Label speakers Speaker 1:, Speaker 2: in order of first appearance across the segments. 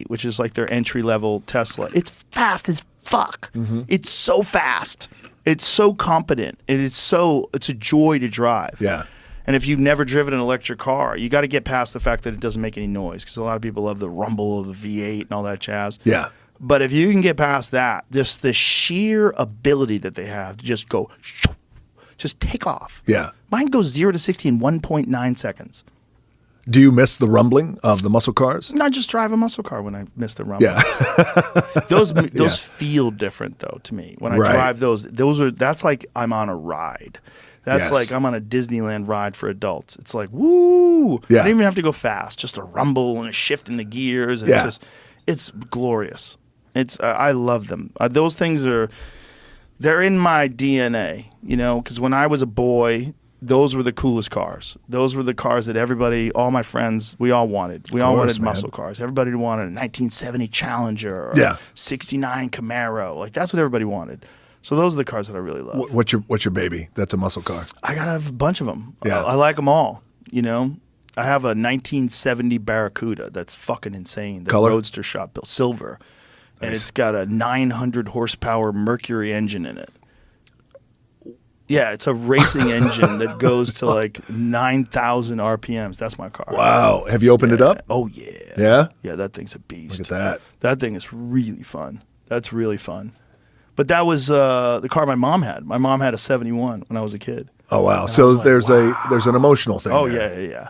Speaker 1: which is like their entry-level Tesla. It's fast as fuck. It's so fast. It's so competent. It's a joy to drive.
Speaker 2: Yeah.
Speaker 1: And if you've never driven an electric car, you got to get past the fact that it doesn't make any noise, because a lot of people love the rumble of the V8 and all that jazz.
Speaker 2: Yeah.
Speaker 1: But if you can get past that, just the sheer ability that they have to just go, just take off.
Speaker 2: Yeah.
Speaker 1: Mine goes 0 to 60 in 1.9 seconds.
Speaker 2: Do you miss the rumbling of the muscle cars?
Speaker 1: I just drive a muscle car when I miss the rumble.
Speaker 2: Yeah.
Speaker 1: Those feel different though to me. When I drive that's like I'm on a ride. That's like I'm on a Disneyland ride for adults. It's like, woo!
Speaker 2: Yeah.
Speaker 1: I don't even have to go fast. Just a rumble and a shift in the gears. And it's glorious. I love them. Those things they're in my DNA, because when I was a boy, those were the coolest cars. Those were the cars that everybody, all my friends, we all wanted. We all wanted muscle cars. Everybody wanted a 1970 Challenger or a 69 Camaro. Like, that's what everybody wanted. So those are the cars that I really love.
Speaker 2: What's your baby? That's a muscle car.
Speaker 1: I got a bunch of them.
Speaker 2: Yeah.
Speaker 1: I like them all, I have a 1970 Barracuda that's fucking insane. The
Speaker 2: Color?
Speaker 1: Roadster shop built silver.
Speaker 2: Nice.
Speaker 1: And it's got a 900 horsepower Mercury engine in it. Yeah, it's a racing engine that goes to like 9,000 RPMs. That's my car.
Speaker 2: Wow. Have you opened it up?
Speaker 1: Oh, yeah.
Speaker 2: Yeah?
Speaker 1: Yeah, that thing's a beast.
Speaker 2: Look at that.
Speaker 1: That thing is really fun. That's really fun. But that was the car my mom had. My mom had a 71 when I was a kid.
Speaker 2: Oh, wow.
Speaker 1: And
Speaker 2: So
Speaker 1: like,
Speaker 2: there's an emotional thing there.
Speaker 1: Yeah.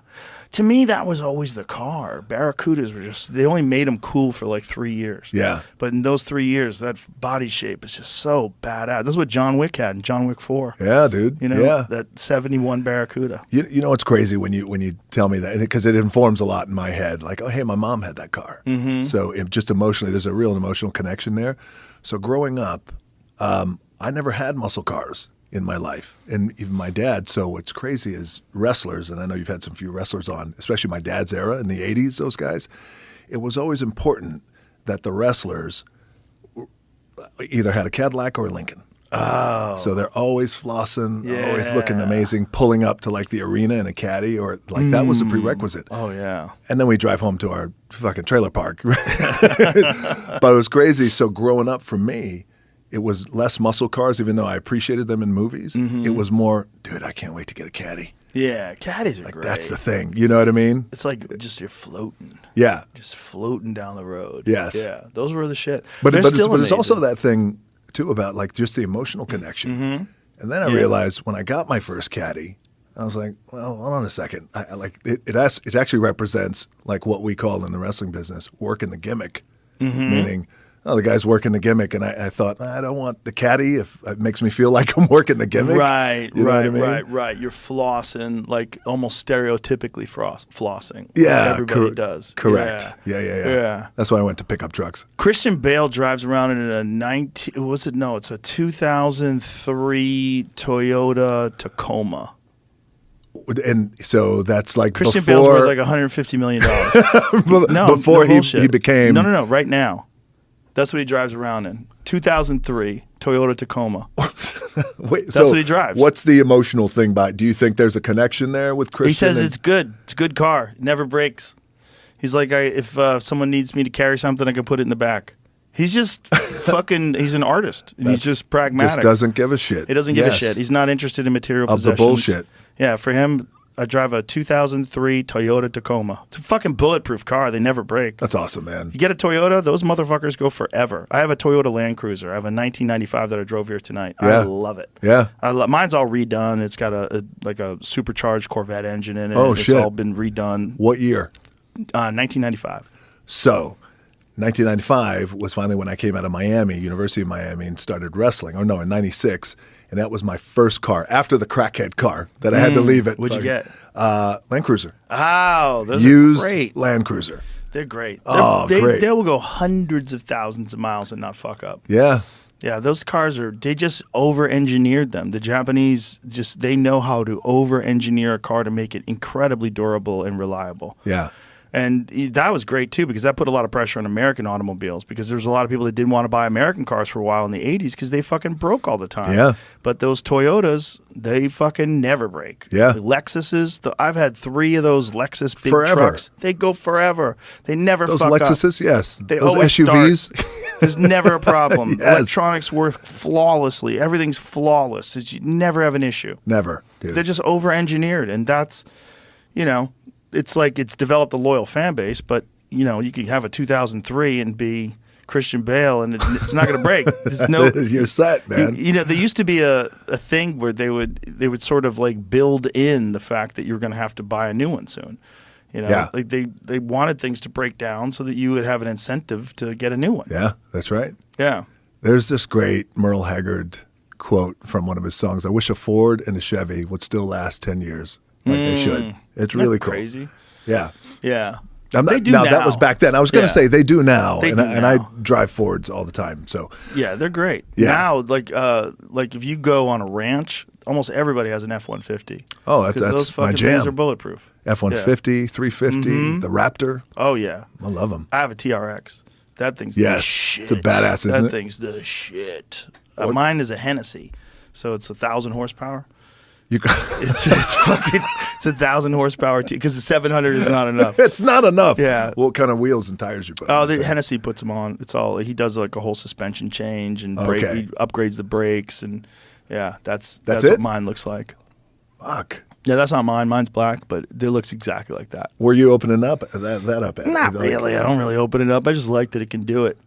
Speaker 1: To me, that was always the car. Barracudas were they only made them cool for like 3 years.
Speaker 2: Yeah.
Speaker 1: But in those 3 years, that body shape is just so badass. That's what John Wick had in John Wick 4.
Speaker 2: Yeah, dude. Yeah.
Speaker 1: That 71 Barracuda.
Speaker 2: You know what's crazy when you tell me that, because it informs a lot in my head. Like, oh, hey, my mom had that car. So just emotionally, there's a real emotional connection there. So growing up, I never had muscle cars in my life, and even my dad. So what's crazy is wrestlers, and I know you've had some few wrestlers on, especially my dad's era in the 80s, those guys. It was always important that the wrestlers either had a Cadillac or a Lincoln.
Speaker 1: Oh.
Speaker 2: So they're always flossing, always looking amazing, pulling up to like the arena in a caddy, or like that was a prerequisite.
Speaker 1: Oh, yeah.
Speaker 2: And then we drive home to our fucking trailer park. But it was crazy. So growing up for me, it was less muscle cars, even though I appreciated them in movies. It was more, dude, I can't wait to get a caddy.
Speaker 1: Yeah, caddies are great.
Speaker 2: That's the thing. You know what I mean?
Speaker 1: It's like just you're floating.
Speaker 2: Yeah.
Speaker 1: Just floating down the road.
Speaker 2: Yes.
Speaker 1: Yeah, those were the shit.
Speaker 2: But
Speaker 1: They're still
Speaker 2: it's also
Speaker 1: amazing.
Speaker 2: that thing, too, about like just the emotional connection. And then I realized when I got my first caddy, I was like, well, hold on a second. I like it actually represents like what we call in the wrestling business, working the gimmick, meaning, oh, the guy's working the gimmick, and I thought, I don't want the caddy if it makes me feel like I'm working the gimmick.
Speaker 1: Right,
Speaker 2: you know what I mean?
Speaker 1: right. You're flossing, like almost stereotypically flossing.
Speaker 2: Yeah,
Speaker 1: like everybody does.
Speaker 2: Correct. Yeah. That's why I went to pickup trucks.
Speaker 1: Christian Bale drives around in it's a 2003 Toyota Tacoma.
Speaker 2: And so that's like
Speaker 1: Christian
Speaker 2: before,
Speaker 1: Bale's worth like $150 million. No,
Speaker 2: before
Speaker 1: no
Speaker 2: he became.
Speaker 1: No, right now. That's what he drives around in. 2003 Toyota Tacoma.
Speaker 2: Wait,
Speaker 1: That's what he drives.
Speaker 2: What's the emotional thing by? Do you think there's a connection there with Christian?
Speaker 1: He says it's good. It's a good car. It never breaks. He's like, if someone needs me to carry something, I can put it in the back. He's just he's an artist. And he's just pragmatic.
Speaker 2: Just doesn't give a shit.
Speaker 1: He doesn't give a shit. He's not interested in material possessions.
Speaker 2: The bullshit.
Speaker 1: Yeah, for him, I drive a 2003 Toyota Tacoma. It's a fucking bulletproof car. They never break.
Speaker 2: That's awesome, man.
Speaker 1: You get a Toyota, those motherfuckers go forever. I have a Toyota Land Cruiser. I have a 1995 that I drove here tonight.
Speaker 2: Yeah.
Speaker 1: I love it.
Speaker 2: Yeah.
Speaker 1: Mine's all redone. It's got a supercharged Corvette engine in it.
Speaker 2: Oh,
Speaker 1: It's
Speaker 2: shit.
Speaker 1: all been redone.
Speaker 2: What year?
Speaker 1: 1995.
Speaker 2: So, 1995 was finally when I came out of Miami, University of Miami, and started wrestling. Oh, no, in 96. And that was my first car, after the crackhead car that I had to leave it.
Speaker 1: What'd you get?
Speaker 2: Land Cruiser.
Speaker 1: Oh, those
Speaker 2: Used
Speaker 1: are great.
Speaker 2: Land Cruiser.
Speaker 1: They're great.
Speaker 2: Great.
Speaker 1: They will go hundreds of thousands of miles and not fuck up.
Speaker 2: Yeah.
Speaker 1: Yeah, those cars they just over-engineered them. The Japanese they know how to over-engineer a car to make it incredibly durable and reliable.
Speaker 2: Yeah.
Speaker 1: And that was great too, because that put a lot of pressure on American automobiles, because there's a lot of people that didn't want to buy American cars for a while in the 80s because they fucking broke all the time.
Speaker 2: Yeah.
Speaker 1: But those Toyotas, they fucking never break.
Speaker 2: Yeah.
Speaker 1: The Lexuses, I've had 3 of those Lexus big
Speaker 2: Forever.
Speaker 1: trucks. They go forever. They never
Speaker 2: Those
Speaker 1: fuck up.
Speaker 2: Lexuses, yes.
Speaker 1: They
Speaker 2: Those
Speaker 1: always
Speaker 2: SUVs.
Speaker 1: start. There's never a problem.
Speaker 2: Yes.
Speaker 1: Electronics work flawlessly. Everything's flawless. You never have an issue.
Speaker 2: Never, dude.
Speaker 1: They're just over-engineered, and that's, it's like it's developed a loyal fan base, but, you could have a 2003 and be Christian Bale, and it's not going to break. There's no,
Speaker 2: You're set, man.
Speaker 1: there used to be a thing where they would sort of like build in the fact that you're going to have to buy a new one soon.
Speaker 2: Yeah.
Speaker 1: Like they wanted things to break down so that you would have an incentive to get a new one.
Speaker 2: Yeah, that's right.
Speaker 1: Yeah.
Speaker 2: There's this great Merle Haggard quote from one of his songs. I wish a Ford and a Chevy would still last 10 years like they should. It's really
Speaker 1: That's
Speaker 2: cool.
Speaker 1: crazy.
Speaker 2: Yeah.
Speaker 1: Yeah.
Speaker 2: They do now. That was back then. I was going to say they do now,
Speaker 1: They
Speaker 2: and
Speaker 1: do
Speaker 2: I
Speaker 1: now.
Speaker 2: drive Fords all the time. So
Speaker 1: Yeah, they're great.
Speaker 2: Yeah.
Speaker 1: Now, like if you go on a ranch, almost everybody has an F-150.
Speaker 2: Oh, that's
Speaker 1: 'Cause those
Speaker 2: my
Speaker 1: fucking
Speaker 2: jam.
Speaker 1: things are bulletproof.
Speaker 2: F-150, 350, the Raptor.
Speaker 1: Oh yeah,
Speaker 2: I love them.
Speaker 1: I have a TRX. That thing's the
Speaker 2: Yes.
Speaker 1: shit.
Speaker 2: It's a badass, isn't it?
Speaker 1: That thing's the shit. Mine is a Hennessy, so it's 1,000 horsepower.
Speaker 2: You
Speaker 1: It's fucking. It's 1,000 horsepower because the 700 is not enough.
Speaker 2: It's not enough.
Speaker 1: Yeah.
Speaker 2: What kind of wheels and tires you put on?
Speaker 1: Oh,
Speaker 2: that
Speaker 1: the
Speaker 2: thing?
Speaker 1: Hennessy puts them on. It's all he does, like a whole suspension change and brake.
Speaker 2: Okay.
Speaker 1: He upgrades the brakes, and yeah, that's
Speaker 2: That's
Speaker 1: what
Speaker 2: it?
Speaker 1: mine looks like.
Speaker 2: Fuck.
Speaker 1: Yeah, that's not mine. Mine's black, but it looks exactly like that.
Speaker 2: Were you opening up that up? At
Speaker 1: Not
Speaker 2: Like-
Speaker 1: really. I don't really open it up. I just like that it can do it.